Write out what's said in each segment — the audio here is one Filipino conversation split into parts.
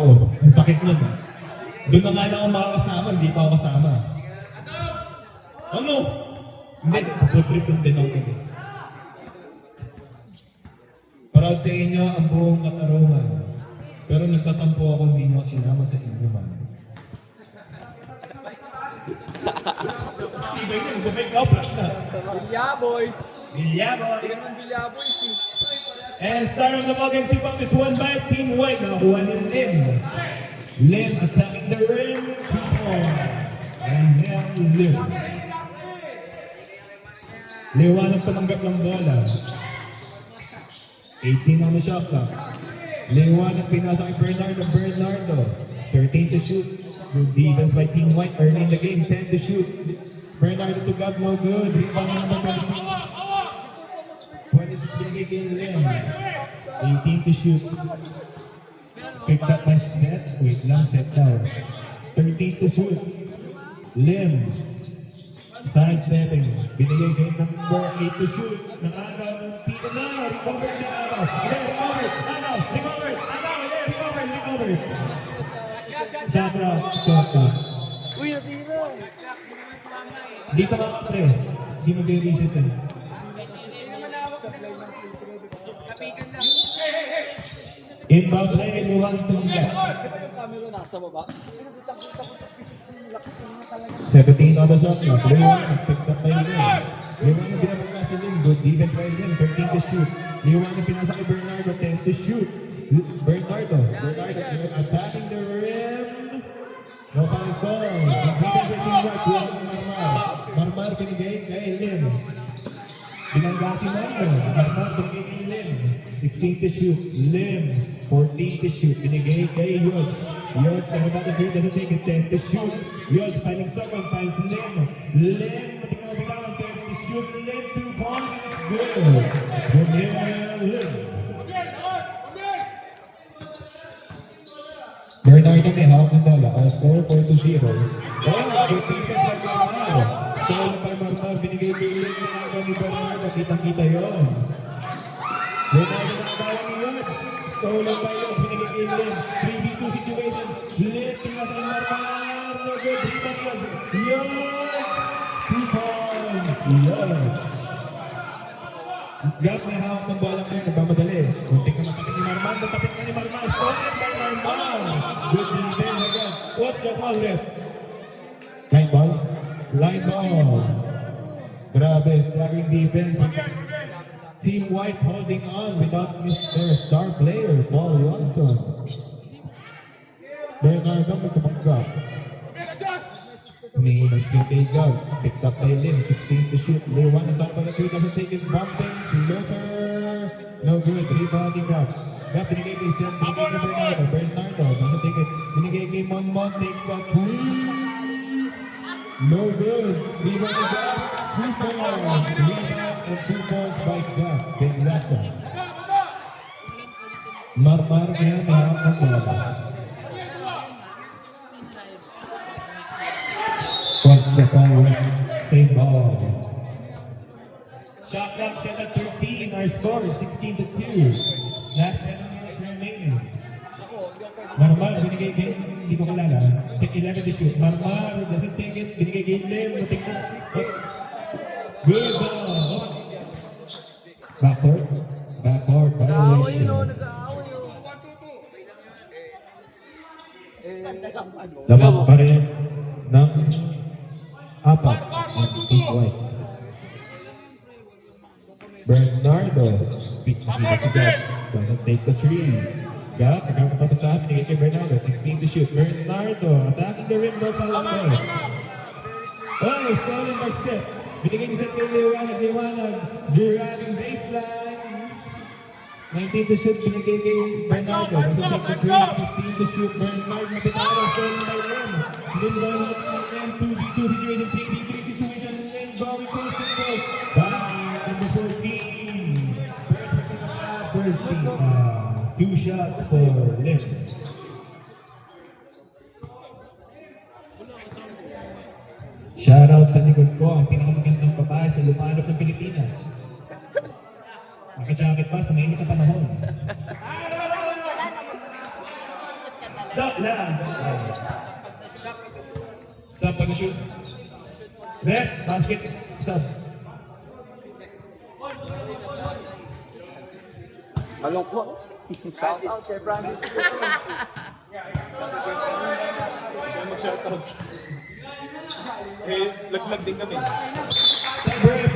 Oo, ang sakit nun. Doon na nga lang ako makakasama, hindi pa ako kasama. Ano? Hindi, puputrip yung din ako. Proud sa inyo ang buong Katarungan. Pero nagtatampo ako hindi mo sinama sa inuman. Iba yun, gabay ka, flash na. Bilya boys! Bilya boys! Hindi naman Bilya boys eh. And start of the ball game, tip up this one by Team White. Nakakuha ni Lim. Lim attacking the rim. 2 points. And then Lim. Liwanag tumanggap ng bola. 18 on the shot clock. Liwanag pinasa kay Bernardo. 13 to shoot. Good defense by Team White early in the game. 10 to shoot. Bernardo to God, no good. Rebound number 26. 26 binigay kay Lim. 18 to shoot. Picked up by Seth. Wait lang, set down. 13 to shoot. Lim. Side stepping. Binigay kay number 8 to shoot. Nakagaw ng Tito na. Recovered siya. Recovered. Shot out. Uy, natira! Di pa makapre. Di mag-reset eh. Inbound play, iluhan tumangga. Camera nasa baba. 17 on the shot clock. Liwan, picked up by Lim. Liwan na binabagka si Lim. Good defense by Lim. 13 to shoot. Liwan na pinasa kay Bernardo. 10 to shoot. Bernardo attacking the rim. No foul call. Defense by Team White. Liwan ng Marmar. Marmar pinigay kay Lim. Binangga si Mando. Marmar pinigay kay Lim. 16 to shoot. Lim. 14 to shoot. Binigay kay Yod. Yod, about to shoot, doesn't take it. 10 to shoot. Yod, finding someone, finds Lim. Lim, mating bitawan, 10 to shoot. Lim, 2 points. Good. Good Lim. Bernardo may hawak ng bola. All score 4-0. Good defense by Bernardo. Foul by Marmar. Binigay kay Lim. Binagawa ni Bernardo. Kitang-kita yun. Bernardo nakagawa ni Yod. Stolen by Yod. Binigay kay Lim. 3v2 situation. Lim, pinasa kay Marmar. No good. Rebound Yod. 2 points. Yod. Gas may hawak ng bola ngayon. Nagmamadali. Kunting na matapit ni Marmar. Natapit na ni Marmar. Stolen by Marmar. Good defense again. What's the foul left? Line ball. Line ball. Grabe. Striking defense. Team White holding on without their star player, Paul Watson. Bernardo magkapanggap. Humihinas kay Tegal. Picked up by Lim. 16 to shoot. Liwan on top of the 3. Doesn't take his bumping. Floater. No good. Rebounding Gap. Gap binigay kay Seth. Binigay kay Bernardo. Bernardo doesn't take it. Binigay kay Monmon. Takes a 3. No good. Rebounding Gap. 2 points. Rebound and 2 points by Gap. Big Lasa. Marmar ngayon may harap ng bola. What's the foul? Same ball. Shot clock set at 13. Our score is 16-2. Last 7 minutes remaining. Marmar, binigay kay, hindi ko kalala. Take 11 to shoot. Marmar, doesn't take it. Binigay kay Lim. Good ball. Backcourt. Backcourt. Nag-aaway yun o, Violation. nag-aaway yun. Lamang pa rin ng apat ang Team White. Bernardo. Pick na si Gap. Doesn't take the 3. Gap, nagkakapasahan. Binigay kay Bernardo. 16 to shoot. Bernardo attacking the rim. No foul on there. Oh, stolen by Seth. Binigay ni Seth kay Liwanag. Duran baseline. 19 to shoot. Binigay kay Bernardo. Doesn't take the 3. 15 to shoot. Bernardo napitaro. Stolen by Lim. Lim ball up ng M2v2 situation. 3v3 situation. Lim ball close to goal. By number 14. First team. 2 shots for Lim. Shoutout sa likod ko, ang pinakamagandang babae sa lumalop ng Pilipinas. Naka-jacket pa sa mainit na panahon. Shot lang. Sub pag-shoot. Left, basket, sub. Malong po. Shout out kay Brandon. Mag-shoutout. Eh, laglag din kami. Sub break.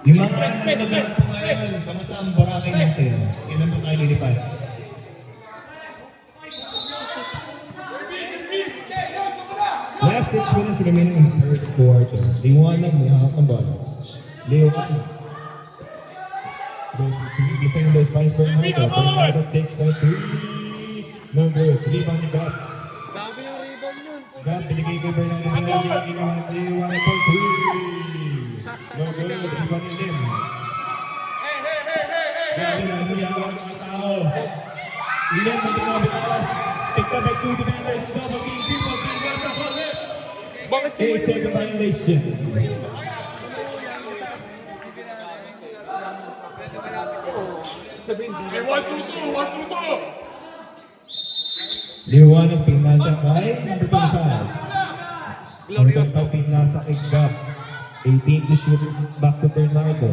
Yung mga nag-events po ngayon, kamusta ang Boracay natin? Kailan po tayo lilipad? Last 6 minutes remaining in the first quarter. Liwanag, may hawak ng ball. Leo Pan. Defend those points for Bernardo. Bernardo takes a 3. No good. Rebound ni Gap. Dami yung rebound yun. Gap, binigay kay Bernardo. Liwanag for 3. No good. Rebound ni Lim. Grabe na, niyawag ang tao. Lim, hindi na bitawas. Picked up by 2 defenders. Double team, triple team, what's up on it? Bakit 8-second violation. sabihin? Eh, 1-2-2! 1-2-2! Liwanag pinasa kay number 25. Glorioso. Number 25 pinasa kay Gap. 18 to shoot back to Bernardo.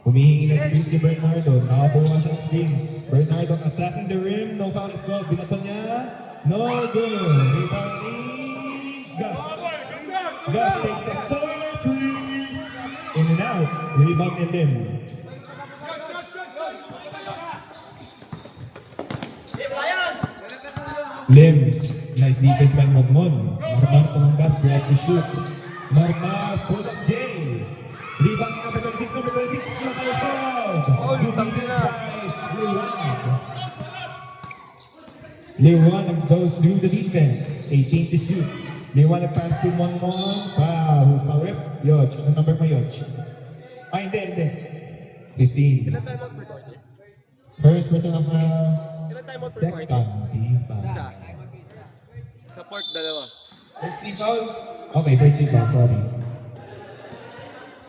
Humihingi na screen si Bernardo. Nakabuha siya ng screen. Bernardo attacking the rim. No foul is called. Binato niya. No good. Rebound ni Gap. Gap takes a corner three. In and out. Rebound ni Lim. Lim. Nice defense by Magmon. Marmar tumanggap. Grab to shoot. Marmar pull up J. Rebound ni number 26. Number 26. No foul is called. Oh, lutang na. Liwanag goes through the defense. 18 to shoot. Liwanag pass to 1-1. Wow, who's the rip? Yodge. Ang number mo, Yodge? Ay, hindi. 15. Ilan time out per quarter? First person of Ilan time out per second. quarter? Isa. Diba? Sa port, dalawa. First team foul? Okay, first team foul. Sorry.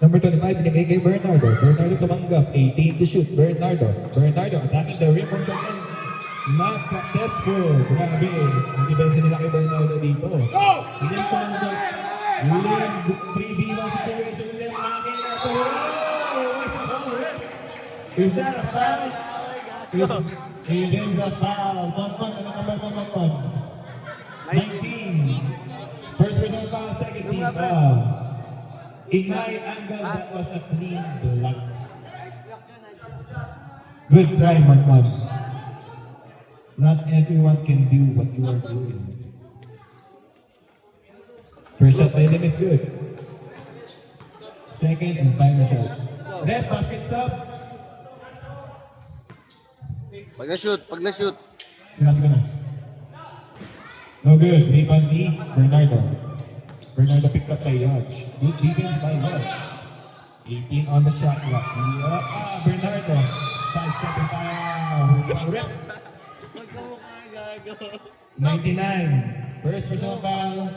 Number 25, binigay kay Bernardo. Bernardo tumanggap. 18 to shoot. Bernardo attacking the rim from second. Not successful. Grabe. Hindi ba nila kay Bernardo dito? Lim tumanggap. Lim, 3v1 situation. Lim, akin na to. Is that a foul? It is a foul. Pampan, ano ka ba pampan? 19. First person foul, second team foul. In my angle, that was a clean block. Good try, Markman. Not everyone can do what you are doing. First shot by them is good. Second and final shot. Left basket stop. Pag na-shoot. Sinabi ko na. No good. Rebound ni Bernardo. Bernardo picked up by Yodge. Good defense by Yodge. 18 on the shot clock. Bernardo. 5-second foul. Rip. 99. First personal foul.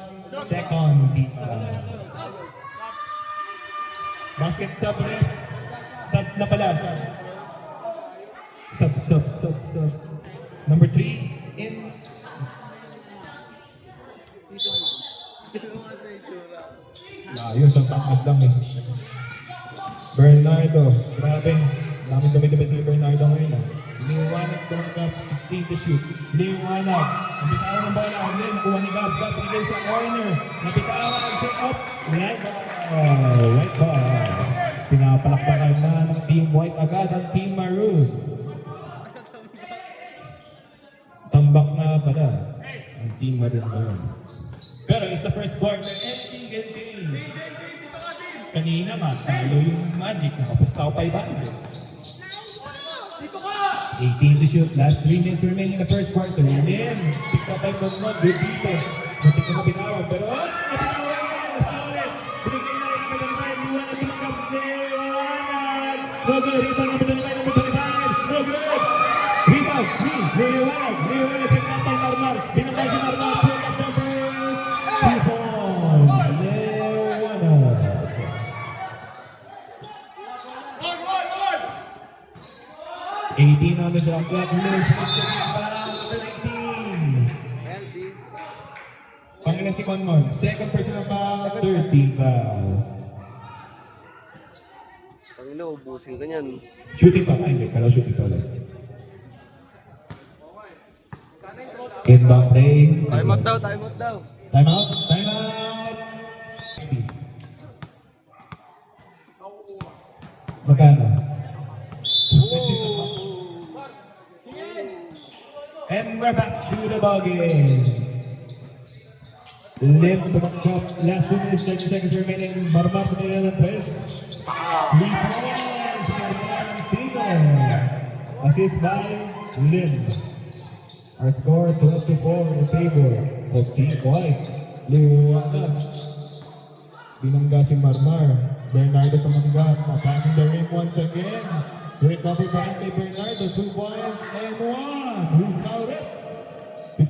Second team foul. Basket sub ulit. Sub na pala. Sub. Number 3 in. Ayos ang takad lang eh. Bernardo. Grabe. Daming dumi-dumi si Bernardo ngayon ah. Liwanag tumanggap, 16 to shoot. Liwanag. Napitawan ng bola. Lim, nakuha ni Gab. Gab, pinigay sa corner. Napitawan ang take-up. Right ball. Right ball. Pinapalakpakan na ng Team White agad ang Team Maroon. Tambak na pala ang Team Maroon ngayon. Pero it's the first quarter. Ending game. Kanina matalo yung Magic. Nakapusta ko 500. 18 to shoot. Last 3 minutes remaining in the first quarter. And then, pick up by Magmon. Good defense. Matik na mapinawag. Pero, mapinawag yan. Basta ulit. Binigay na yung number 25. Liwanag tumakap. Liwanag. No good. Rebound number 25. Number 25. No good. Rebound. Liwanag. Liwanag. Pick up by Marmar. Binabay si Marmar. Pick up number 2. Liwanag. 18 on the shot clock. Liz makes the foul. Number 19. Healthy. Pangilan si Conmon. Second personal foul. 13 foul. Pangina, ubusin ka niyan. Shooting pa. Ay, hindi. Kala shooting pa ulit. Inbound play. Time out daw, time out daw. Time out. Time out. Magkano? And we're back to the ball game. Lim tumakot. Last 2 minutes, 30 seconds remaining. Marmar pa nila ng press. 3 points. Assist by Lim. Our score 12-4 in the table. 14 points. Liwanag. Binangga si Marmar. Bernardo tumanggap. Attacking the rim once again. Recovery by kay Bernardo. 2 points and 1. Who's fouled it? 15.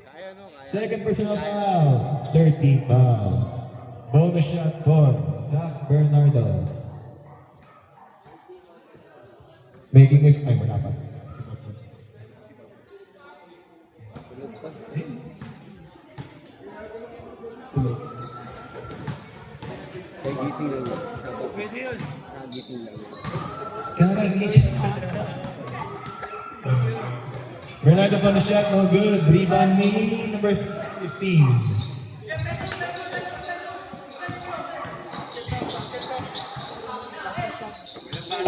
Kaya no, kaya. Second personal foul. 13 foul. Bonus shot for Zach Bernardo. Making his... Ay, wala pa. Nagising lang yun. Pwede yun. Nagising lang yun. Kakagising. Bernardo on the shot, no good. Rebound me, number 15.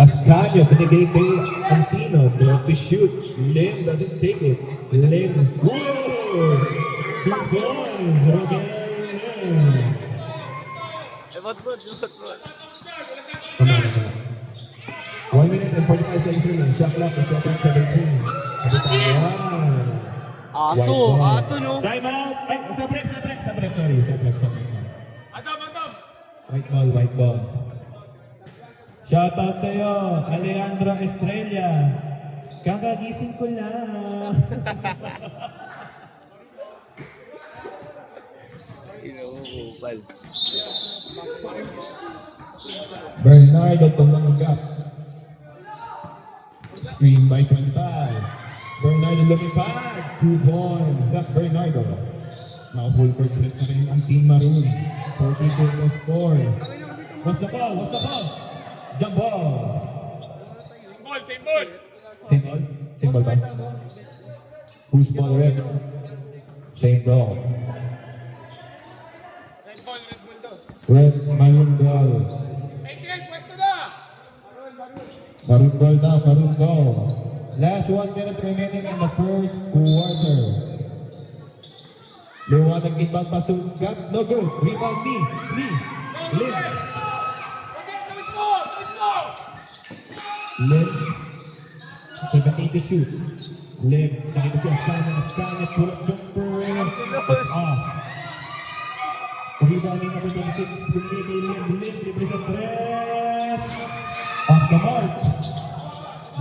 Ascanio, binigay kay Ancino. To shoot. Lim doesn't take it. Lim. Whoa! 2 points. Robert Lim. Evat bro. 1 minute and 45 seconds remaining. Shot clock is set at 17. Aso, aso no. Time out! Ay, sa break. Sorry, sa break. Adam! White ball. Shout out sa'yo, Alejandro Estrella. Kakagising ko lang. Inuubal. Bernardo tumanggap. Screen by 25. Bernardo lumipad. 2 points. Zach Bernardo. Now full court press na rin ang Team Maroon. 42 to score. What's the ball? Jump ball. Same ball! Same ball ba? Who's ball red? Same ball. Red ball daw. Red Maroon ball. Pwesto na! Maroon ball. Last 1 minute remaining in the first quarter. Liwanag inbound pass to Gap. No good. Rebound Lee. Lim. Lim. 17 to shoot. Lim. Nakita si Ascanio. Pull up jumper. It's off. Rebounding number 26. Binigay kay Lim. Represent press. Off the mark.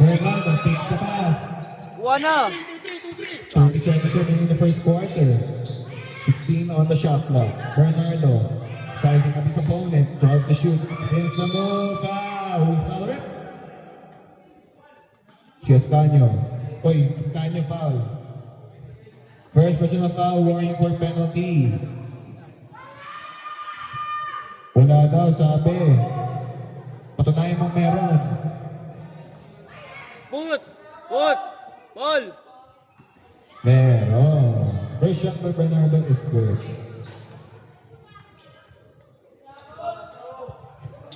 Bernardo takes the pass. Kuha na. 30 seconds remaining in the first quarter. 16 on the shot clock. Bernardo sizing up his opponent. 12 to shoot. Spins the move. Who's fouled it? Si Ascanio. Ascanio foul. First personal foul, warning for penalty. Wala daw, sabi. Patunayan mong meron. Put! Ball! Meron. First shot by Bernardo is good.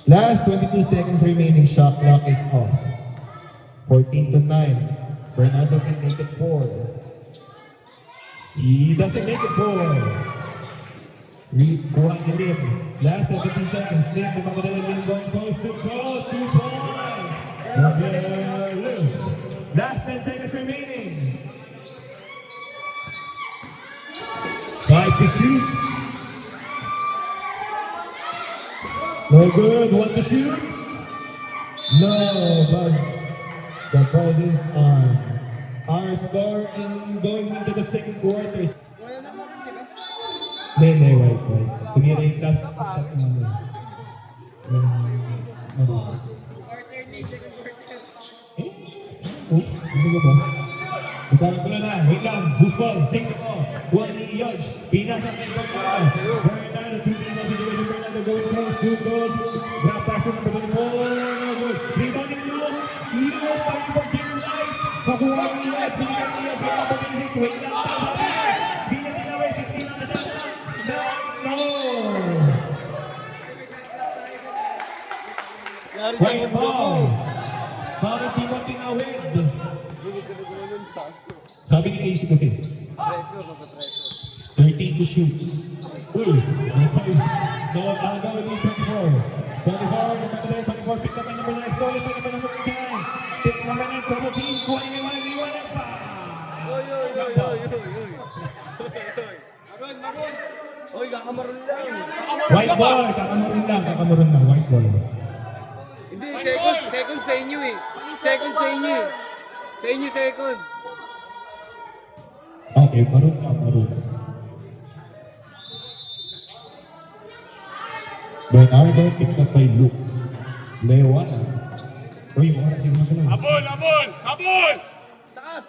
Last 22 seconds remaining. Shot clock is off. 14 to 9. Bernardo can make it 4. He doesn't make it 4. Kuha ni Lim. Last 17 seconds. Lim, tumakadala Lim going coast to coast. 2 points. Lim. Last 10 seconds remaining. 5 to shoot. No good. 1 to shoot. No, but the ball is on. Our score in going into the second quarter. Hindi, white. Tumira yung tas. ko ba? Magkakaroon ko na. Wait lang. Boost ball. Take the ball. Buwan ni Yodge. Pinasa kay Bernardo. Bernardo, shooting na situation. Bernardo goes close. Two goals. Grab pass to number 24. No good. Rebounding Luke. Luke fighting for dear life. Kakuha ni Yodge. Binigyan ni Yodge. Kaya pa din si wait lang. Binigyan ni Yodge. 16 na siya. No! Yari sa Right mundo mo. ball. Bakit di mo tinawid? Sabi ni Casey Coffin. Pressure, mag-pressure. 13 to shoot. Uy! So, ang gawin ni 24. 24, pick up ang number 9. Stolen pa naman ang number 10. Pick naman ang double team. Kuha ni Iwan pa. Oy. Oy, kakamaroon lang. White ball. Kakamuron lang. White ball. Hindi, second sa inyo eh. Second sa inyo eh. Sa inyo second. Okay, maroon. Bernardo picked up by Luke. Lewana. Uy, yung oras yung mga lang. Habol! Taas!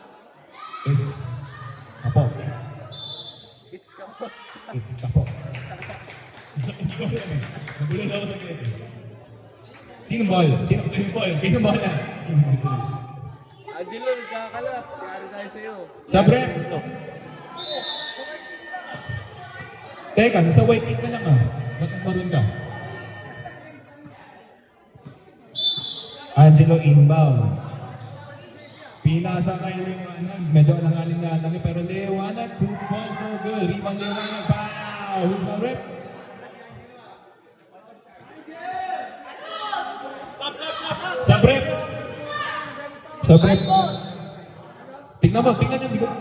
Apo. It's kapos. It's kapo. Nagulo na ako sa kete. Sinong ball? Sinong ball na? Angelo, nagkakalat. Yari tayo sa'yo. Sabre! Teka, nasa white team ka lang ah. Ba't maroon ka? Angelo inbound. Pinasa kayo yung medyo nangaling-nalang pero Lewana, 2 points no good. Rebound Lewana, pow! Who's the rep? Sabre! Tingnan nyo, di ba?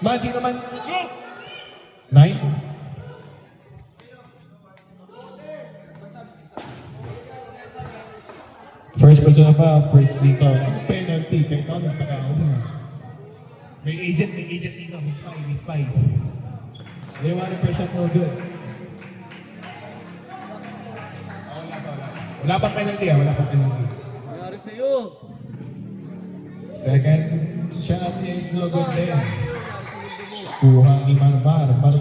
Magic naman. 9? First person pa, first free throw. Ang penalty, kaya ikaw nagpakaon na. May agent dito, Miss Spy. They want a person no good. Wala pang penalty. Yari sa'yo. Second shot is no good din. Kuha ni Marmar na ako ni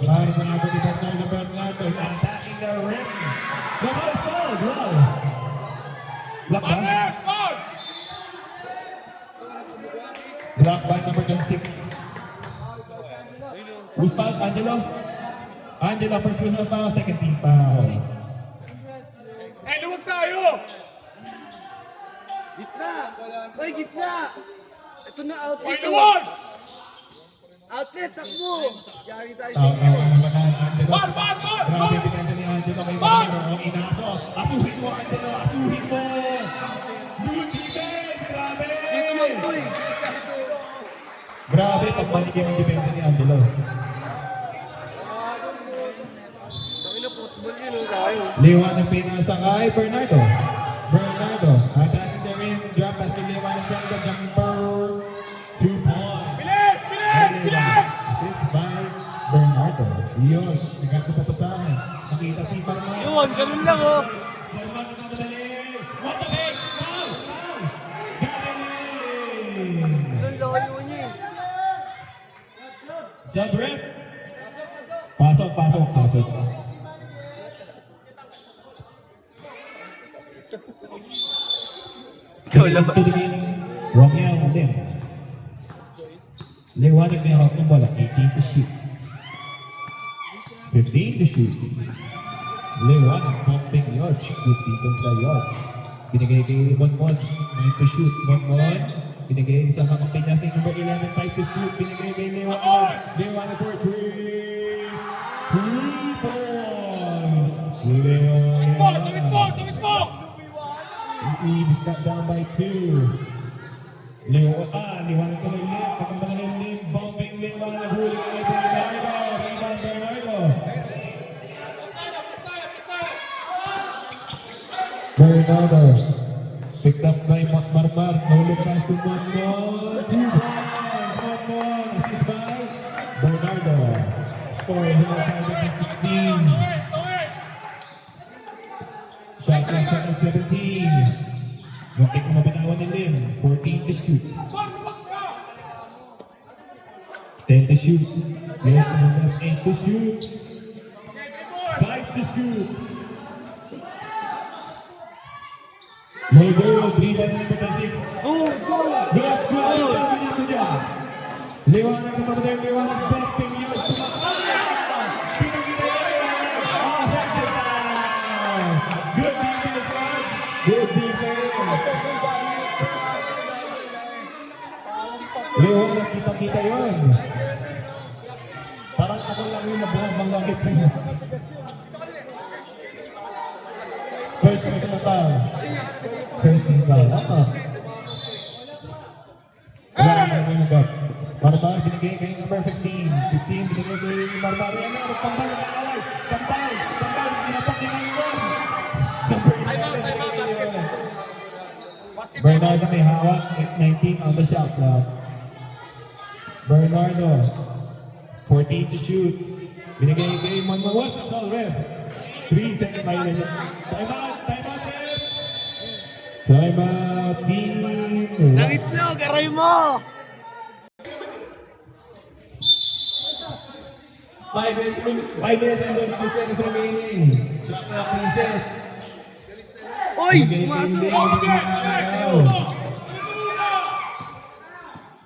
Bernardo. Attacking the rim. The ball is called. Wow. Block by number 26. Who's foul? Angelo, first personal foul, second team foul. Luwag tayo! Gitna! Oy, gitna! Ito na outlet. Luwag! Outlet, takbo! Yari tayo Foul sa'yo. naman ang Angelo. Bar! Grabe, pinansa ni Angelo kay Marmar. Ang inaso. Asuhin mo, Angelo. Asuhin mo! Good defense! Grabe! Dito lang to eh. Grabe, pagmaligyan ang depensa ni Angelo. Dami na football yun oh, tayo. Lewan ang pinasa kay Bernardo. Attacking the rim. Drop pass to Lewan ang Bernardo. Jumper. 2 points. Bilis! Assist by Bernardo. Yun, nagkakapapasahan. Nakita si Marmar. Yun, ganun lang oh. Marmar na madali. What the heck? Foul! Galing! Ganun layo niya eh. Sub-ref. Pasok. Wrong yan ako din. Liwanag na hawak ng bola. 18 to shoot. 15 to shoot. Liwanag, pumping Yodge. Good defense by Yodge. Binigay kay Monmon. 9 to shoot. Monmon. Binigay sa kakampi niya sa number 11. 5 to shoot. Binigay kay Liwanag. Liwanag for 3. 3 points. Liwanag. Tumit mo! Eves cut down by 2. Liwanag ko na ulit. Kakambalan ng lim. Bumping Liwanag. Huli ka kay Bernardo. Rebound Bernardo. Bernardo. Picked up by Marmar. No look pass to Monmon. 2 points. Monmon. Assist by Bernardo. Score in the 16. Shot clock 17. Muntik na mabitawan ni Lim. 14 to shoot. 10 to shoot. Yes, 8 to shoot. 5 to shoot. No goal, 3 by number 6. Good. Liwanag na pagdating, liwanag busting yun. Good defense, guys. Good defense. Liwanag, kita-kita yun. Parang ako lang yung nabuhang-banggakit kayo. First na foul. First na foul. Wala naman yung nagap. Marbar, binigay kay number 15. 15, binigay kay Marbar. Yan na, magpambal na kaway. Pambal, ginapak ni Marbar. Bernardo may hawak. 19 on the shot clock. Bernardo, 14 to shoot. Binigay kay Monmawas ang ball, ref. 3 second violation. Time out, ref. Time out, team. Nangitlog, aray mo! 5 minutes and 22 seconds remaining. Shot clock reset. Oy! Pumasok! Pumasok!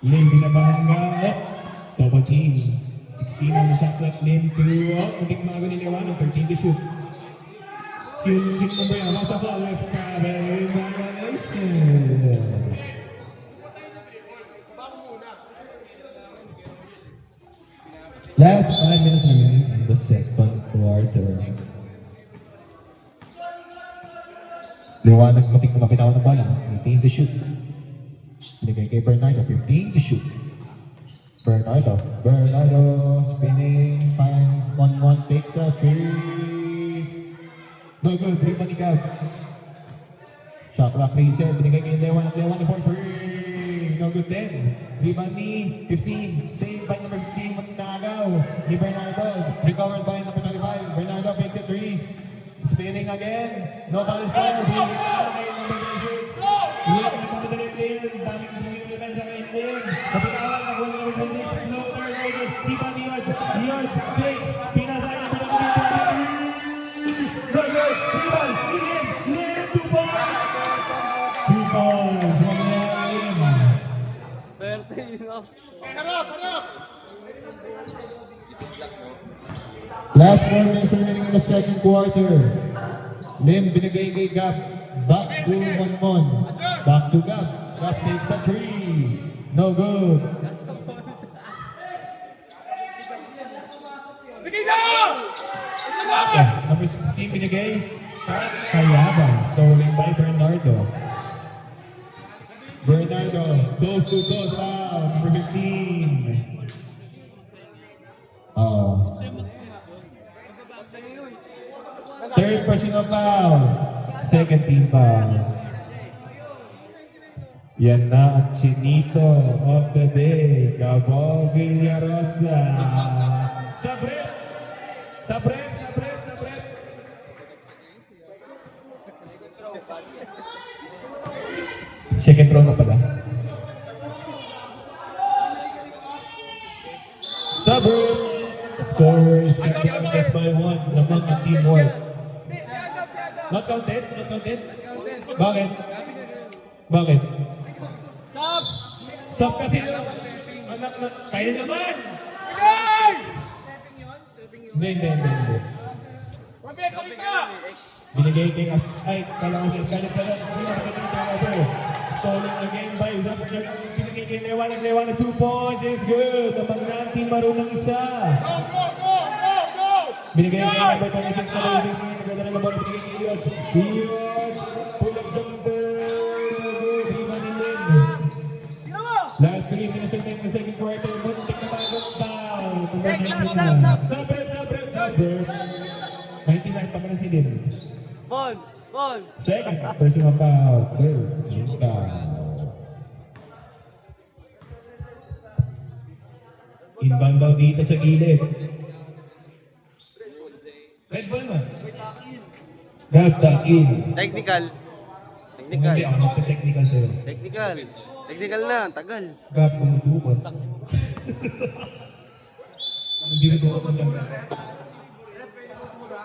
Lim binabangga. Double team. 16 on the shot clock. Lim to muntik mago ni Liwanag. 13 to shoot. Team number yan. Masa foul with Cavalry violation. Last 5 minutes remaining in the second quarter. Liwanag matik na mapitawan ng bala. 18 to shoot. Binigay kay Bernardo, 15 to shoot. Bernardo spinning, finds 1-1, takes a 3. No good, 3 pa ni Gab. Shot clock reset, binigay kay Lewan for 3. No good 10. Rebound ni 15, saved by number 15, Magnagaw. Ni Bernardo, recovered by number 35. Bernardo makes it 3. Spinning again, no foul is called. Number 26. Lihat na pagdadali player, daming sumingin na sa main lane. Kapitawag na gawin ng release, floater, loaded, Diba Dioj, Blakes, pinasay na pinag-ibig. Roger, Diban, Ilim, Lane, 2 points! 2 points, Lim. Swerte yun, no? Last 4 minutes remaining in the second quarter. Lim binigay kay Gap. Back to Monmon. Back to Gap. Gap takes a 3. No good. Number 16 binigay. Kayaban. Stolen by Bernardo. Bernardo. Close to close. Number 15. Third personal foul. Second team foul. Yan na ang chinito of the day. Gabo Villarosa. Sabret! Second row na pala. Sabret! Scores and by 1 among the teamwork. Not counted? Bakit? Sub kasi anak na, kaya naman! Hindi. Binigay kay ay, kala ko siya, stolen again by Zap. Binigay kay Lewanag, 2 points, it's good. Amang natin marunong isa. Binigay kay number 26 na nagdadala ng bola, binigay kay Dios. Pull up jumper. Last 3 minutes in the second quarter. Muntik na bagong foul. Sabret. 99 pa man si Lim. Bon! Second personal foul. Third foul. Inbound daw dito sa gilid. Red ball mo. Gab-in. Technical. Hindi ako magpa-technical sa'yo. Technical na, tagal. Gab, tumutubot. Hindi rin ko lang.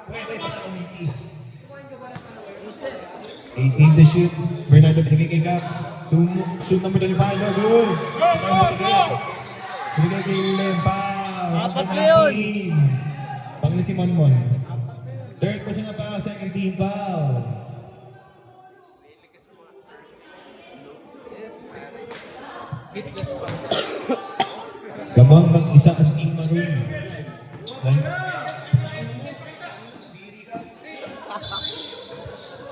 Pwede pa sa committee. 18 to shoot. Bernardo binigay kay Cap. Shoot number 25. No good. Binigay kay Lempa. Apat na yun. Pangin si Monmon. Third person na pa. Second team foul. Gabang mag-isa ang team maroon.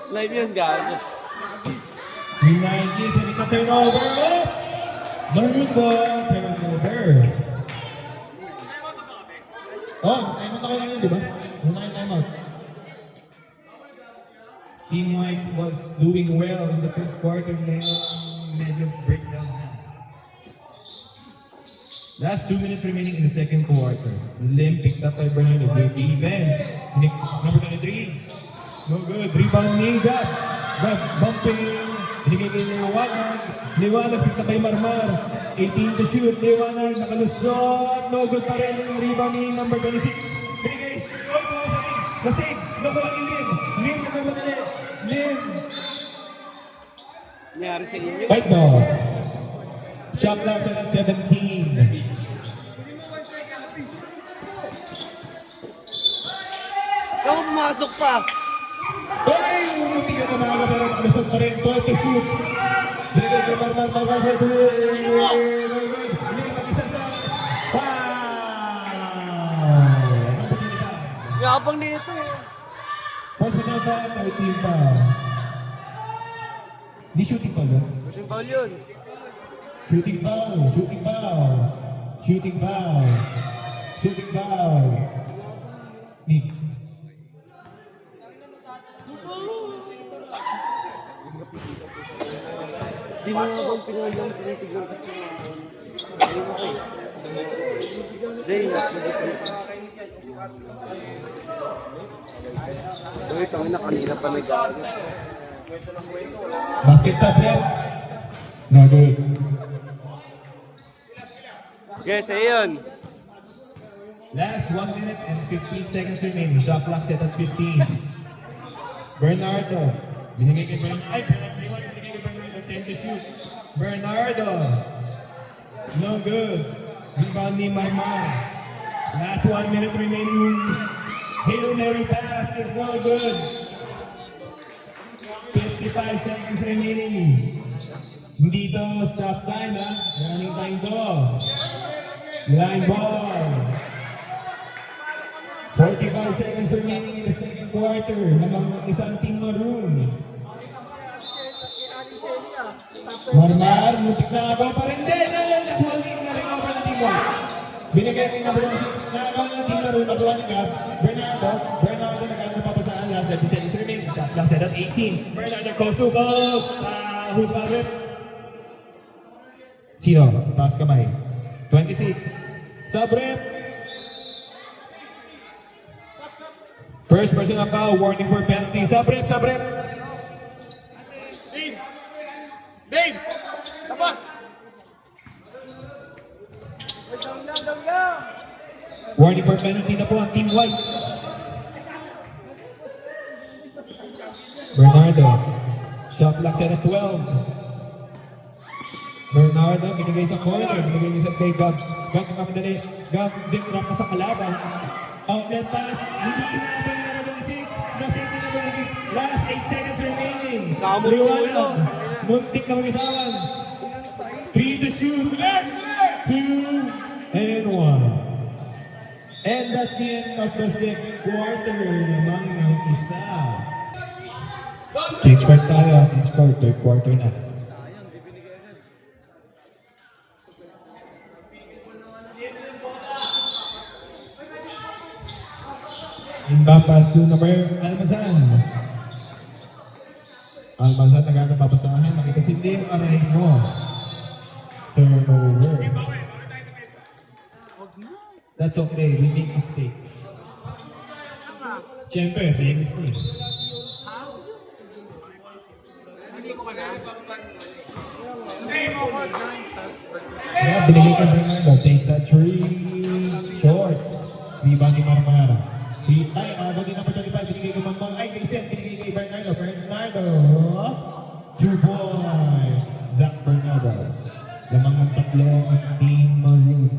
Live yun, gago. Yung 90s, hindi ka turnover. Maroon po, turnover. Oh, time out ako lang yun, di ba? Wala yung time out. Team White was doing well in the first quarter. Medyo breakdown na. Last 2 minutes remaining in the second quarter. Lim picked up by Bernardo. Good defense. Number 23. No good. Rebounding. Gab bumping. Binigay kay Liwanag. Liwanag picked up by Marmar. 18 to shoot. Liwanag nakalusot. No good pa rin yung rebounding. Number 26. Binigay. Oh, Lasig. Naku lang yung Lim. Lim naman madali. Lim. Nangyari sa inyo. Right now. Shot clock at 17. Ikaw pumasok pa. Ay! Umuti ka na mga pero lusot pa rin. 12 to shoot. Binigay kay Marmar. Mag-isa sa foul. Yapang nito eh. Personal foul, 13 foul. Di shooting foul yun? Shooting foul yun. Shooting foul, shooting foul, shooting foul, shooting foul. Nick. Di mo nga bang pinaglang tinitignan ko siya. Day, uy, kami na kanina pa nag-aaral. Basket shot yan. No good. Yes, ayun. Last 1 minute and 15 seconds remaining. Shot clock set at 15. Bernardo. Binigay kay Bernardo. Ay, binigay kay Bernardo. 10 to shoot. Bernardo. No good. Rebound ni Marmar. Last 1 minute remaining. Hail Mary pass is no good. 55 seconds remaining. Hindi to stop time, ha? Running time to. Line ball. 45 seconds remaining in the second quarter. Namang isang team maroon. Marmar, mutik na agaw pa rin. Hindi, nakuhaling na rin ako ng team 1. Binigay rin na rin nakagaw ng team maroon. Nakuha ni Gab. Bernardo nagkakaroon papasaan. Last 30 seconds remaining. Last set at 18. Bernardo goes to goal. Who's got it? Sino? Taas kamay. 26. Sabrep. First person ang foul. Warning for penalty. Sabrep. Dave! Labas! Warning for penalty na po ang Team White. Bernardo. Shot clock set at 12. Bernardo, binigay sa corner, binigay sa kay Gab. Gab, makadali. Gab, drop na sa kalaban. Outlet pass, hindi kinabang na number 6. Nasente na number 6. Last 8 seconds remaining. Kamutulo. Muntik na mag-isawan. 3 to shoot. 2 and 1. And that's the end of the second quarter. Lamang ng isa. Change court tayo. Change court. Third quarter na. Inbound pass to number Almazan. Almazan nagkakapapasahan. Nakita si Lim Aray mo. Turnover. That's okay. We make mistakes. Siyempre, same mistake. Yeah, binigay ka Bernardo. Takes that 3 short. Rebound ni Marmar. Bagi number 25, binigay kay Mamang. Ay, kay Seth, binigay kay Bernardo. Bernardo, 2 points. Zach Bernardo. Lamang ng tatlo ang Team Maroon.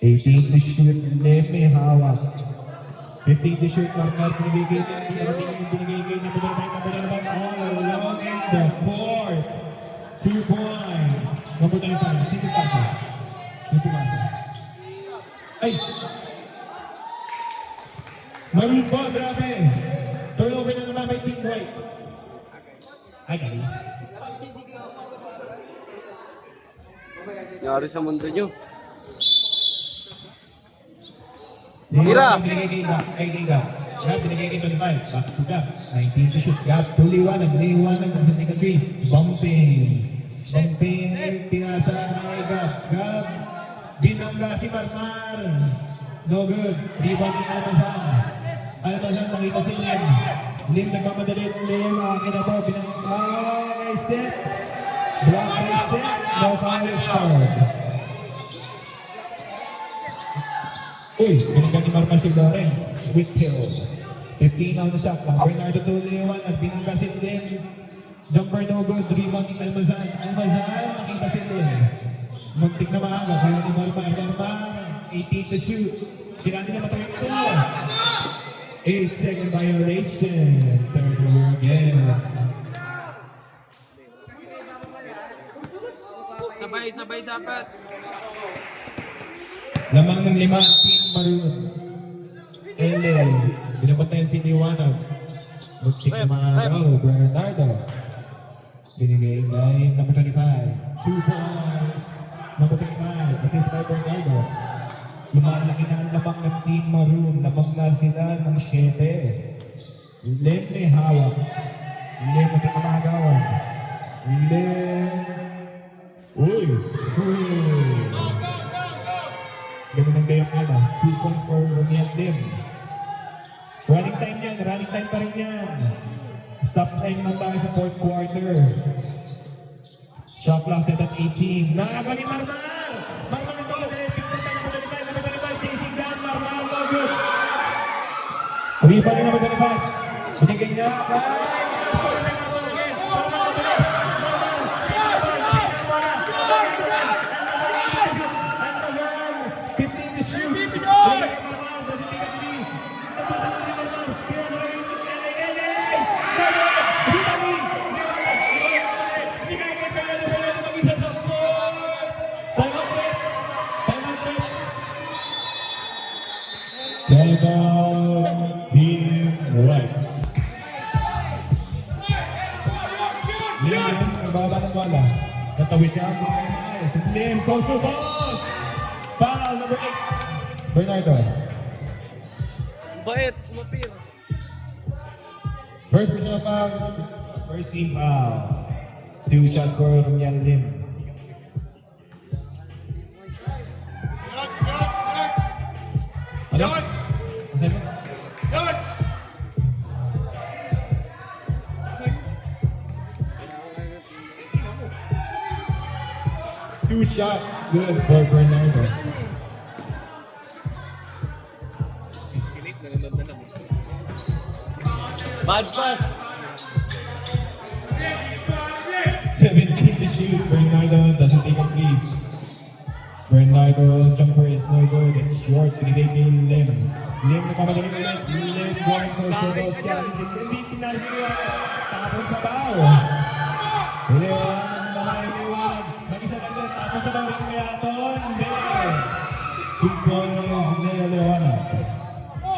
18 to shoot, Leme hawak. 15 to shoot, Marmar, binigay kay number 25, all along in the court. 2 points. Number 25, Sino pasa? Ay! Maroon po, grabe! Turnover na naman may Team White. Ay, galing. Nangyari sa mundo nyo. Tira! Binigay kay Gab. Gab, binigay kay 25. Back to Gab. 19 to shoot. Gab, tuliwanan. Liwanan sa second three. Bumping. Pinasa kay Gab. Gab, binangga si Marmar. No good. Rebound ni Almazan. Almazan, nakita si Lim. Lim nagmamadali. Lim, akin na po. Binangga kay Seth. Block kay Seth. No foul is fouled. Uy, binangga ni Marmar si Lawrence. Whithill. 15 on the shot clock. Bernardo tuliwan at binangga si Lim. Jumper no good. Rebound ni Almazan. Almazan, nakita si Lim. Muntik na maaga. Kaya ni Marmar. 18 to shoot. Kinati niya matawid ito. 8-second violation. Third over again. Sabay dapat. Lamang ng 5 Team Maroon. LA. Binabot na yung siniwanag. Muntik na maagaw. Bernardo. Binigay kay number 25. 2 points. Number 25. Assist by Bernardo. Lumalaki na ang labang ng Team Maroon. Labang na sila ng 7. Lem may hawak. Lem ang pinamagawan. Lem. Uy! Ganun ang gayong ala. 2 points for Romiat Lem. Running time yan. Running time pa rin yan. Stop time na tayo sa 4th quarter. Shot clock set at 18. Naaga ni Marmar! Marmar ang goal. Number 25. Chasing down. Marmar. No good. Rebound ni number 25. Binigay niya. Timeout, Team White. Lim, nagbaba ng wala. Natawid niya ang mga eyes. Lim, goes to ball! Foul, number 8. Bernardo. Bait, mapir. First personal foul. First team foul. 2 shots for Romian Lim. Yards! Yards! Two shots, good for Bernardo. Silit, nanonood na lang. Bad pass. 17 to shoot. Bernardo doesn't take a lead. Bernardo jumper is no good. It's short. Binigay kay Lim. Lim nagmamagaling ulit. Lim going for Soros. Hindi pinagigil. Tapon sa bao. Liwanag naman yung liwanag. Mag-isa lang doon. Tapon sa bao. Liwanag. Hindi. 2 points. Liwanag.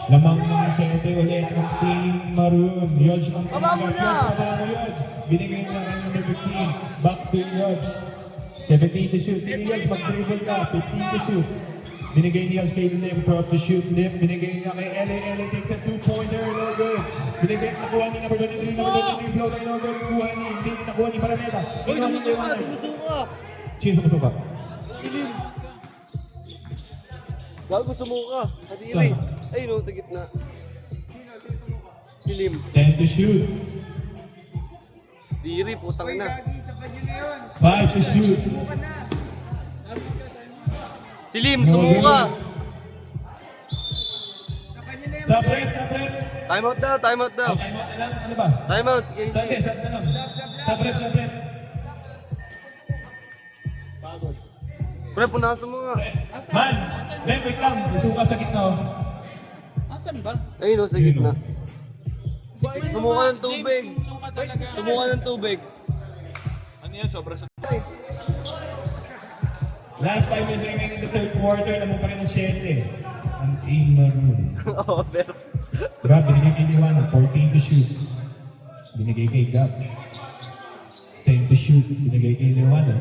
Lamang mga 7 ulit ng Team Maroon. Yodge ang Baba mo na! Binigay niya kay number 15. Back to Yodge. 17 to shoot. Si Yodge mag-dribble ka. 15 to shoot. Binigay niya kay Lim. Throw up to shoot. Lim. Binigay niya kay LA. LA takes a 2-pointer. No good. Binigay nakuha ni number 23. Number 23. Flow tayo. No good. Kuha ni. Hindi nakuha ni Paraneta. Uy, sumusuka! Sino sumusuka? Silim. Gago sumuka. Kadiri. Ay no, sa gitna. Silim. 10 to shoot. Diri, putang ina. 5 to shoot. Si Lim, sumuka. Separate. Time out daw, time out daw. Time out na lang. Ano ba? Time out, KC. Sab na lang. Separate. Pre, punasan mo nga. Man, wait lang. Isuka sa gitna. Oh. Ayun o, sa gitna. Sumuka ng tubig. Sumuka ng tubig. Ano yan? Sobra sa... Last 5 minutes remaining in the third quarter. Naman pa rin ang 7. Ang team Maroon. Oo, pero... Gab, binigay kay Liwanag. 14 to shoot. Binigay kay Gab. 10 to shoot. Binigay kay Liwanag.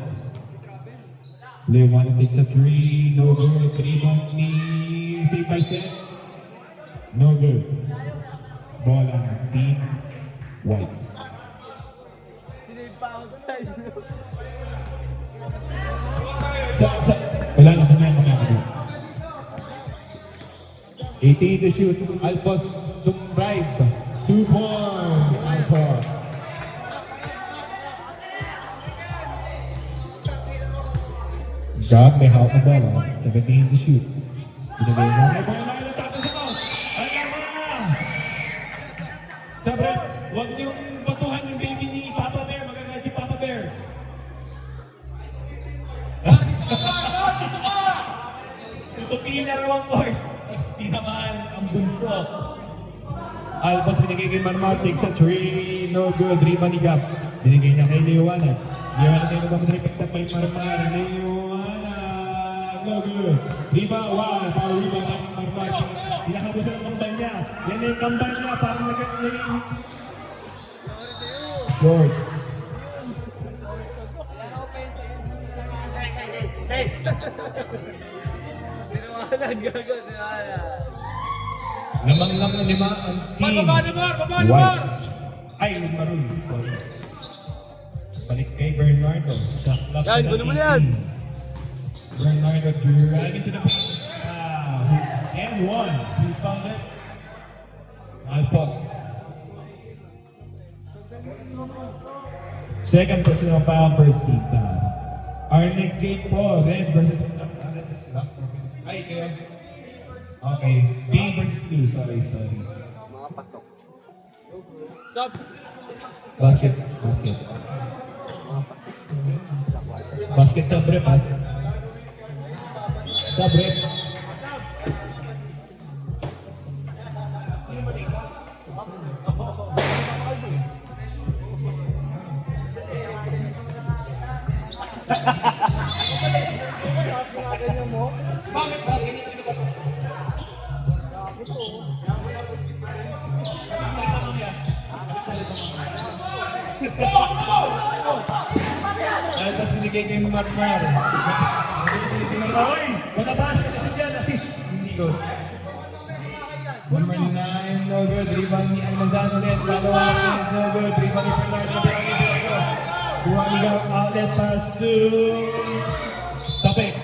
Liwanag takes a 3. No good. 3 bump ni Steve by set. No good. Ball on team White. Wala na kami. 18 to shoot. Alpos to drive. 2 points. Alpos. Job may hawak na bola. 17 to shoot. Binigay na. Ay, kung ano natapos ako. Alam mo na. Sabi, huwag niyong batuhan yung baby ni Papa Bear. Magagad si Papa Bear. Tutupiin na raw ang court. Tinamaan ang bunso. Albas binigay kay Marmar. Takes a 3. No good. Rebound ni Gab. Binigay niya kay Liwanag. Liwanag tayo na mag-repeat na kay Marmar. Liwanag. No good. Rebound. Wow. Power rebound ng Marmar. Pinakabos ang kambal niya. Yan na yung kambal niya. Parang nag-naging... Short. Tinawanan, gago, tinawanan. Lamang lang na 5 ang team. White. Ay, Maroon. Sorry. Balik kay Bernardo. Shot clock Yan, na gulo mo na yan. 18. Bernardo dragging to the paint. And 1. He's found it. Alpos. Second personal foul, first team foul. Our next game po, Red versus... Ay, kayo. Okay, Pink versus Blue. Sorry. Mga pasok. Basket. Basket sa brep, ha? Sa brep. Ay, tapos binigay kay Marmar. Uy! Matabas! Kasi dyan, assist! Hindi good. Number 9, no good. Rebound ni Almazan ulit. Palawa, no good. Rebound ni Bernardo. Buwan ni Gab, outlet pass to... Tapik.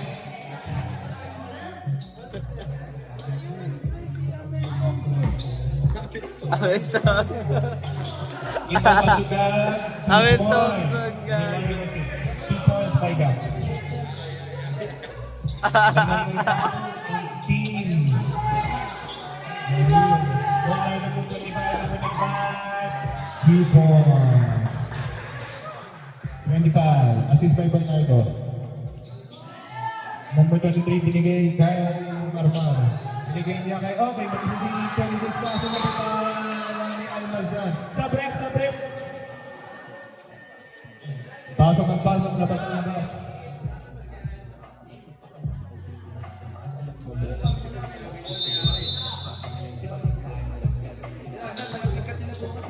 Awit to. Ito pasugat. Awit to, sugat. 2 points by Gab. Team. Wala na po 25 na nag-pass. 2 points. 25. Assist by Bernardo. Number 23 binigay kay Marmar. Binigay niya kay okay. Mag-isisi 26 paso na ito ni Almazan. Sa break. Pasok ang pasok. Labas ang labas.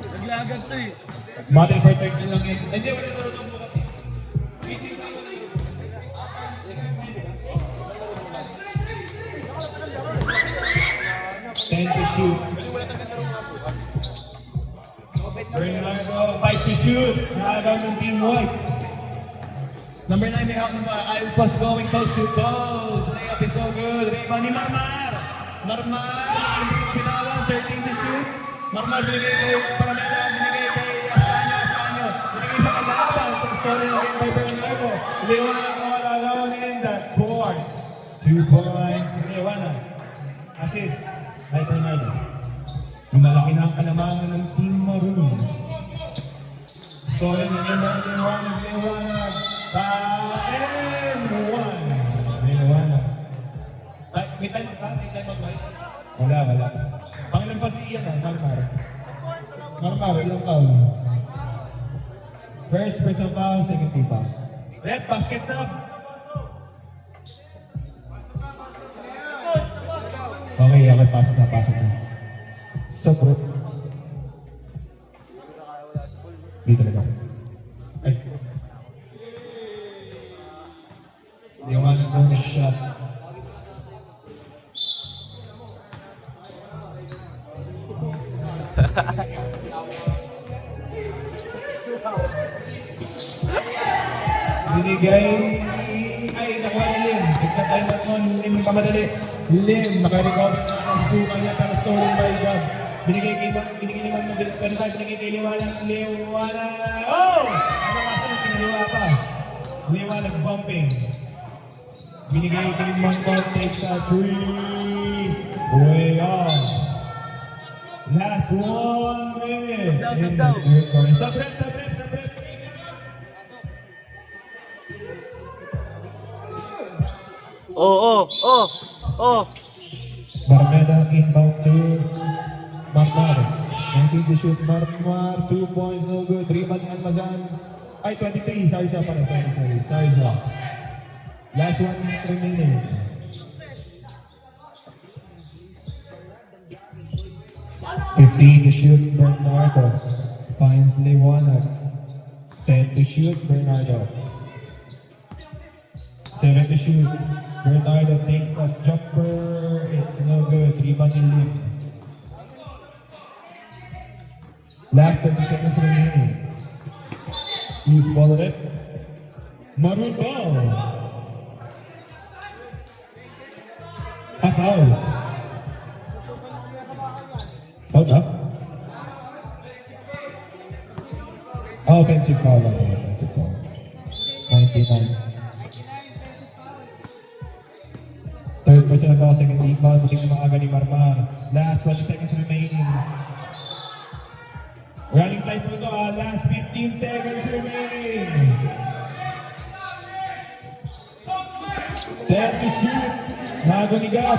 Naglagad to eh. Battle for 13 lang yan. Hindi, wala na rin bukas eh. 10 to shoot. Bernardo, 5 to shoot. Nakagaw ng Team White. Number 9 may hawak naman. Alpos going toes to toes. Layup is so good. Rebound ni Marmar. Pinawang 13 to shoot. Marmar binigay kay Paramela. Binigay kay Astanio. Binigay sa kalaban. Story again by Bernardo. Liwanag na malagawan ni Enda. Board. 2 points, Lewana. Assist, by Bernardo. Yung malaki na ang kalamangan ng Team Maroon. Scoring na naman Lewana. Lewana. Ay, may time ka? May time mag Wala. Pangilan pa si Ian, Marmar, ilang foul? First personal foul, second team foul. Red, basket sub. Okay, pasok na. So, bro. Di talaga. Ay. Yung ano na shot. Binigay ay nakuha ni Lim. Tignan tayo na ito. Lim pamadali. Lim nakarecover ang suka niya para scoring by God. Binigay kay Liwanag. Oh! Ano kasi pinaliwa pa? Liwanag bumping. Binigay kay Monmon takes a 3. Way off. Last 1 minute. Sabret. Oh. Barmeda inbound to Marmar. 19 to shoot. Marmar, 2 points, no good. Rebound Almazan. Ay, 23. Sorry siya. Last 1 minute remaining. To shoot, Bernardo finds Lewana. 10 to shoot, Bernardo. 7 to shoot. Bernardo takes a jumper. It's no good. Rebound in Lim. Last 30 seconds remaining. Who's ball it? Maroon ball. A foul. Hold up. Offensive foul. 99. Third personal foul, second team foul. Buting na maaga ni Marmar. Last 20 seconds remaining. Running time po ito. Last 15 seconds remaining. 10 to shoot. Nago ni Gab.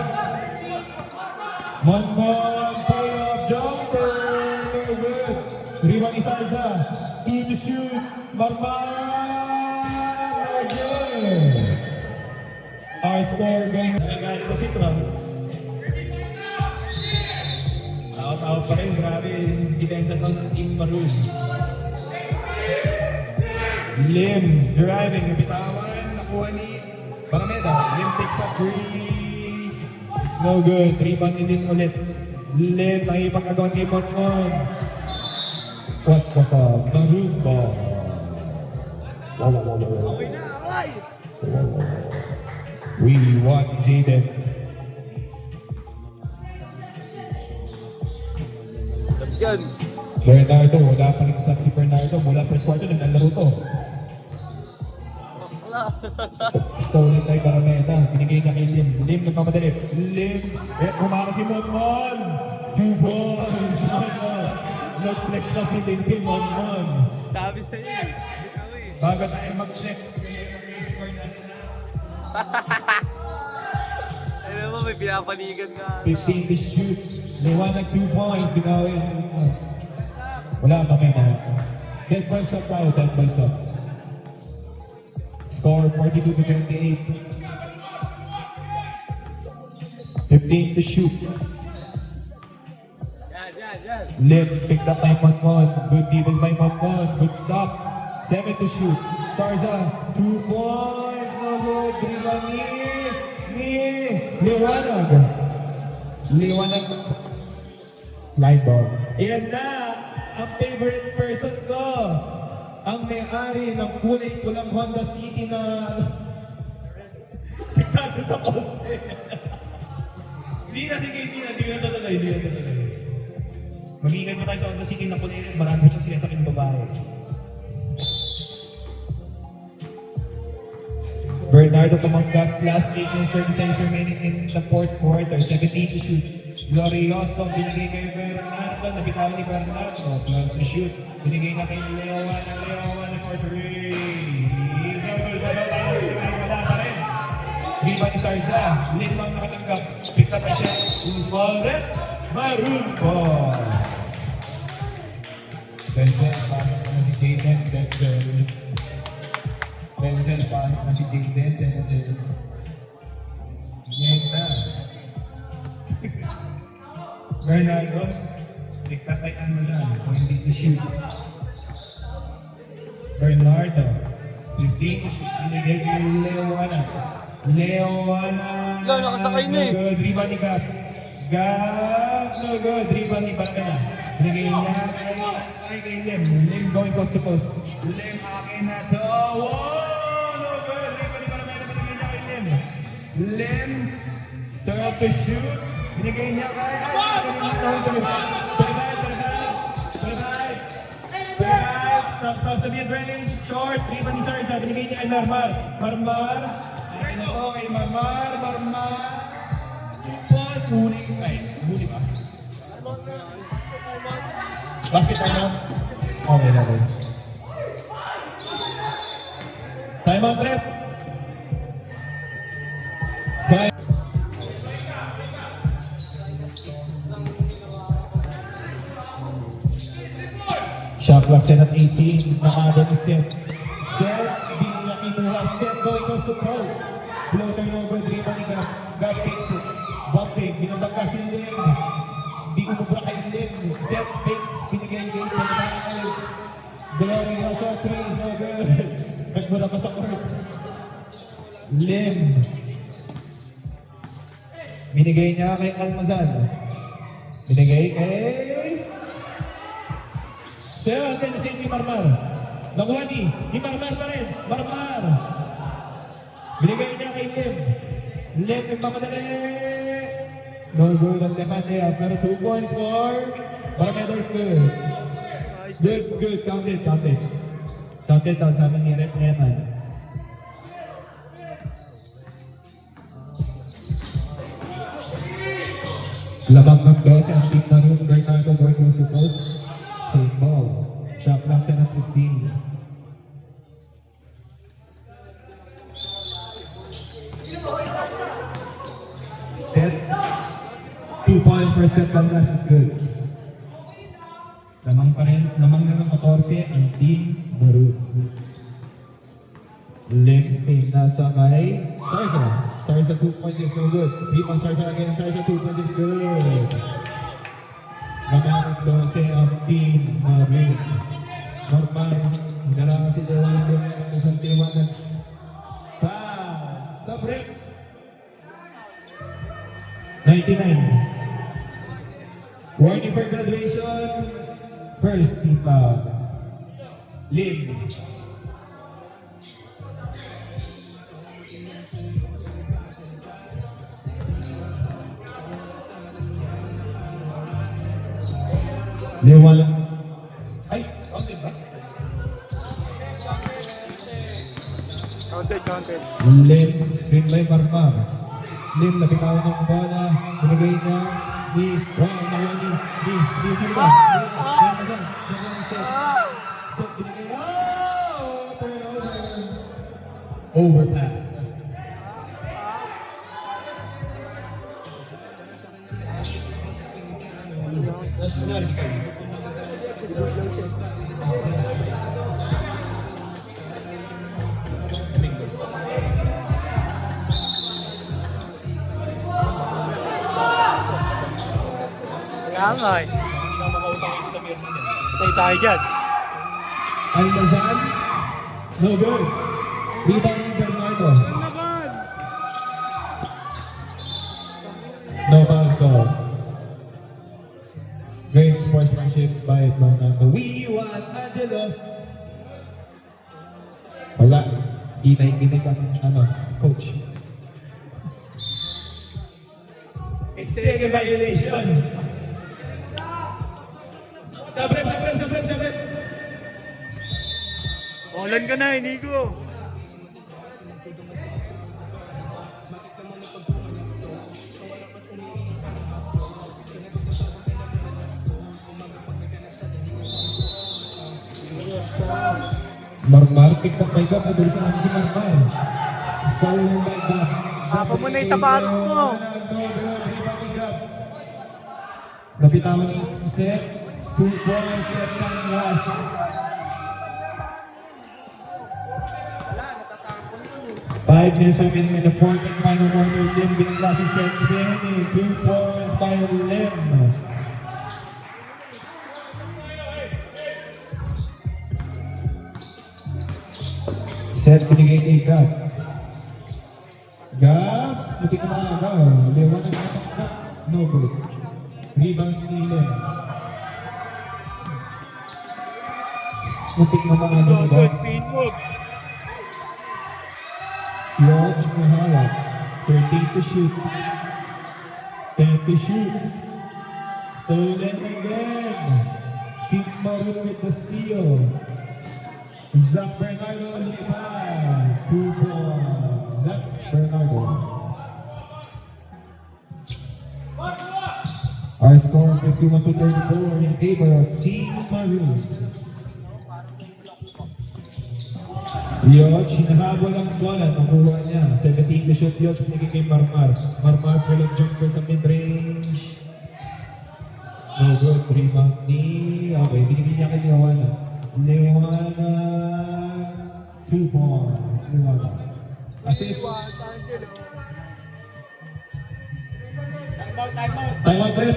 Monmon, pull-up jumper. No good. Rebound ni Sarza. 2 to shoot. Marmar. Again. Our score going nagagalit ko si Trunks. Out pa rin. Grabe yung depensa ng Team Maroon. Lim driving. Bitawan. Nakuha ni Barmeda. Lim takes a 3. It's no good. Rebound ni Lim ulit. Lim nakipag-agawan kay Monmon. What's the foul? Maroon ball. Okay na, away! We want Jaden. That's good. Bernardo, wala pa nagsak si Bernardo. Mula first quarter, naglalaro to. Stolen tayo para mesa. Binigay niya kay Lim. Lim nagmamadali. Lim. Umara si Monmon. 2 points. Nag-flex na si Lim Monmon. Sabi sa'yo eh. Bago tayo mag-flex. Score natin na. Alam mo, may pinapanigan ka. 15 to shoot. Liwanag 2 points. Binawin. Wala pa kayo na. Dead ball shot tayo. Dead ball shot. Score 42 to 28. 15 to shoot. Yan. Lim picked up by Monmon. Good defense by Monmon. Good stop. 7 to shoot. Sarza. 2 points. No good. Rebound ni Liwanag. Line ball. Yan na. Ang favorite person ko. Ang may-ari ng kulay pulang Honda City na pagkado sa poste. Hindi na, sige, hindi na tuloy. Mag-iingat mo tayo sa Honda City na kulay, marami siya sinasakin babae. Bernardo tumanggap. Last 8 minutes 30 seconds remaining in the fourth quarter. 17 to shoot. Glorioso, binigay kay Bernardo. Nabitawan ni Bernardo. 12 to shoot. Binigay na kay Leowan. Leowan for 3. Wala pa rin. Viva ni Sarza. Limang nakatanggap. Pick up a shot. Wallet. Marunco. Denzel, pasok na si Jaden. Denzel, pasok na si Jaden. Denzel. Yan na. Bernardo, tiktatay ano na, hindi to shoot. Bernardo, 15 to shoot. Binigay kay Leowana. Leowana. Lo, nakasakay na eh. No good, rebound ni Gap. Gap, no good, rebound ni Bata na. Binigay niya kay Lim. Lim going coast to coast. Lim, akin na to. Wow, no good, rebound ni Bata na. Binigay niya kay Lim. Lim, turn up to shoot. Binigay niya kay... Stop sa mid-range, short, rebound ni Sarza, binigay niya kay Marmar. Marmar, ay nako kay Marmar, Marmar. Boss, huli ko kayo. Huli ba? Basket na? Okay, okay. Time out, rep. Time. Shot clock set at 18. Nakada ni Seth. Seth, di niya kinuha. Seth going coast to coast. Flow turnover, dribble ni Gab. Gab takes it. Bump take. Binabagkas ni Lim. Di umubra kay Lim. Seth takes. Binigay kay Lim. Glorioso 3. So good. Nagbura pa sa court. Lim. Binigay niya kay Almazan. Binigay kay... Sir, ang ganda si Marmar. Nakuha ni Marmar pa rin. Marmar. Binigay niya kay Lim. Lim, nagmamadali. No good ang left hand layup. Pero 2 points for Barmedos good. Good, good. Count it, count it. Count it daw sa amin ni Rep Neman. Labang ng 12 ang team na rin. Bernardo going to support. Same ball. Shot clock set at 15. Set. 2 points per set. Palmas is good. Lamang pa rin. Lamang na ng 14 ang team Baru. Lim nasa kay Sarza. Sarza 2 points is so good. Rebound Sarza again. Sarza 2 points is good. Lamang ng 12 ang team Baru. Normal. Dala si Jawando ng isang tiwanan. Pass. Sa break. 99. Warning for graduation. First team foul. Lim. Lewala. Ay, counted ba? Counted. Lim, screen by Marmar. Lim, nabitawan ng bola. Binigay niya ni Wow, nakuha ni Silva. Binigay niya. Overpass. Kaya nga eh. Patay tayo dyan. Almazan. No good. Rebound ni Bernardo. No foul call. Great sportsmanship by Bernardo. We want Angelo. Wala. Di naikinig ang coach. Second violation. Sabrem. Olan ka na, Inigo. Marmar, picked up by Gab. Nadulis na natin si Marmar. Stolen by Gab. Tapa mo na yung sapatos mo. Napitawan ng set. 2 points set ng last. Five minutes remaining in the fourth and final quarter. Lim binagla si set spin. 2 points by Lim. Set binigay kay Gab. Gab, hindi ka makagaw. Lewan ang katakak. No good. Rebound ni Lim. Muntik na mga ano Go, Gab. speed move. George Mahara. 13 to shoot. 10 to shoot. Stolen again. Team Maru with the steal. Zach Bernardo Lipa. 2 points. Zach Bernardo. Our score 51 to 34 in favor of Team Maroon. Yoch, hinahabol ang bola. Nakuha niya. 17 to shoot. Yoch, pinigay kay Marmar. Marmar, pull-up jumper sa mid-range. No good. Rebound ni... Okay, binigay niya kay Lewana. Lewana. 2 points. Lewana. Assist. Time out, Brett.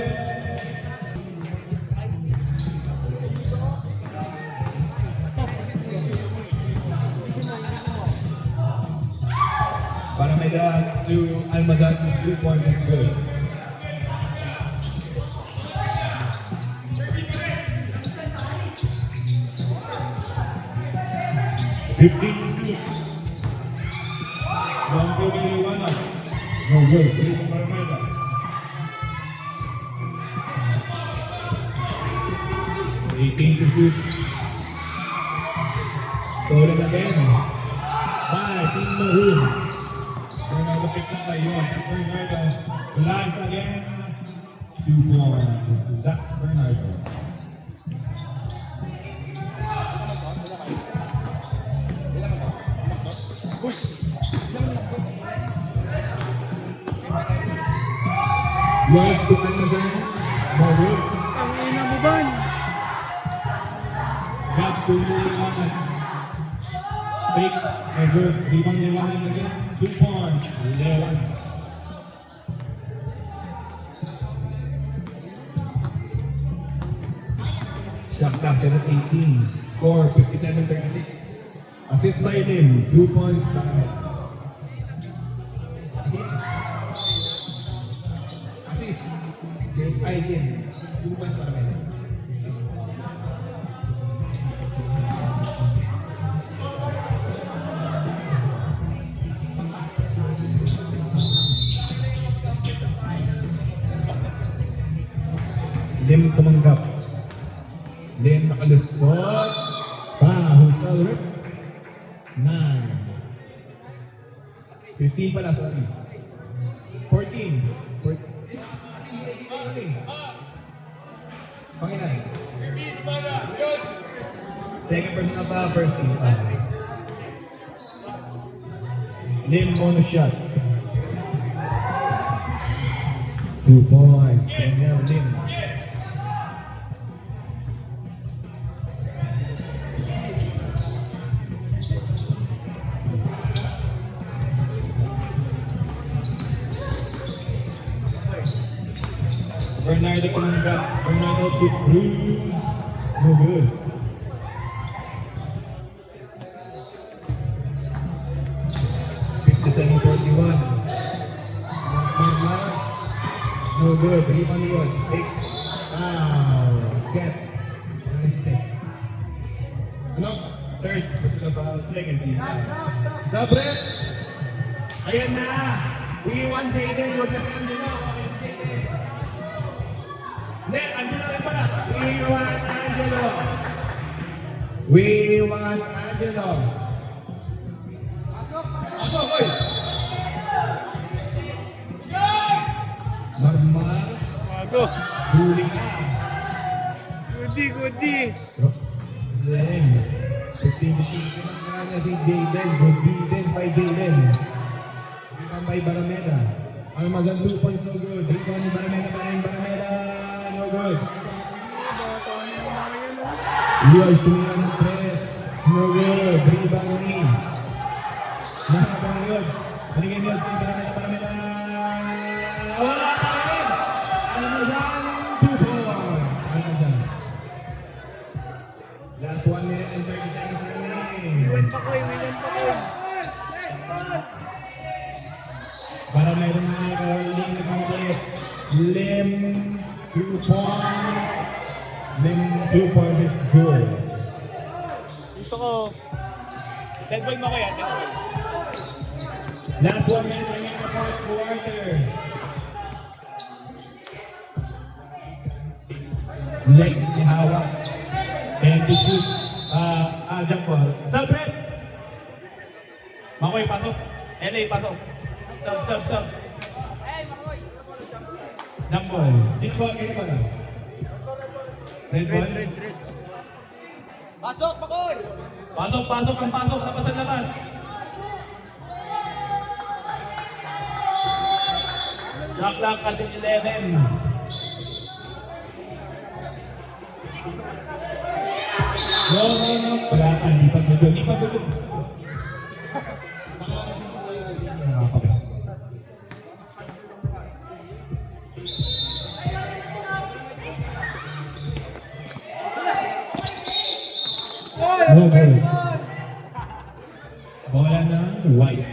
Para may daan to Almazan, 2 points is good. Long to kay Lewana. No good. Three to Marmada. Eighteen to shoot. Stolen again. By Team Maroon. Bernardo picked up by Yon. Bernardo. Last again. 2 points. Zach Bernardo. Watch to Almazan. Maroon. Ang ina mo ba? Watch to Lewana. Fakes. Good. Rebound Lewana again. 2 points. Lewana. Shot clock 7-18. Score 57-36. Assist by Lim. 2 points by. Assist. By Lim. 2 points para Lim. Lim tumanggap. Lim nakalusot. Who's the rip? 9. 15 pala, sorry. 14. Pangilan. Second personal foul, first team foul. Lim bonus shot. 2 points. Daniel Lim. Bernardo Colunga. Bernardo to Cruz. No good. No good. Rebound yun. Takes. Set. Ano si set? Ano? Third. Kasi na ba? Second team. Sabre! Ayan na! We want Jaden. Huwag na si Angelo. Okay, si Jaden. Hindi, Angelo rin pala. We want Angelo. We want Angelo. Pasok, boy! Marmar. Bago. Huli ka. Goody, goody. Len. Pinasing pinagkana si Jayden. Good defense by Jayden. Rebound by Barameda. Almazan 2 points, no good. Rebound ni Barameda pa rin. Barameda, no good. Leos tumira ng 3. No good. Rebound ni Nakapangayod. Baligay Leos kay Barameda. Wala pa rin. Almazan 2 points. Almazan. Last 1 minute and 30 seconds remaining. Win pa ko, win pa ko. Para mayroon na Lim nagkakalit. Lim 2 points. Lim 2 points is good. Gusto ko. Dead boy mo ko yan, dead boy. Last 1 minute remaining in the fourth quarter. Legs ni hawak. And to shoot. Jump ball. Sub, Red! Makoy, pasok. LA, pasok. Sub. Jump ball. Sino ba? Kino ba? Red ball? Pasok, Makoy! Pasok, ang pasok. Labas ang labas. Shot clock at 11. No. Wala ka. Lipat mo doon. No goal. Bola ng white.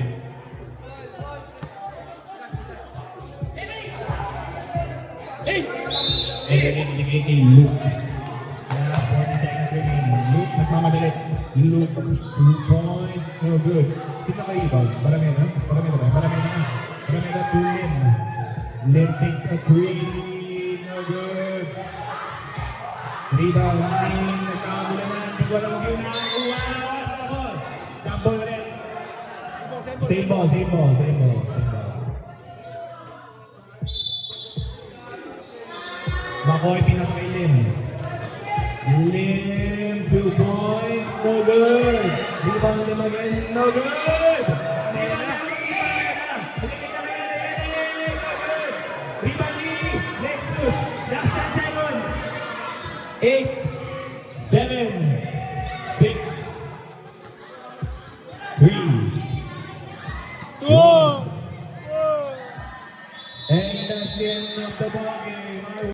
Iligay kay Luke. 40 seconds remaining. Luke, nagmamadalit. Luke, 2 points. No good. Sino kayo ito? Barameda? Barameda to Lim. Lim takes a 3. No good. Rebound. Nagkamula na. Hindi ko alam yun na. Jump ball ulit. Same ball. Makoy, pinasa kay Lim. Lim, 2 points, no good. Rebound Lim again, no good. Rebound Lim, let's push. Last 10 seconds. 8, 7, 6, 3, 2. And that's the end of the ball game.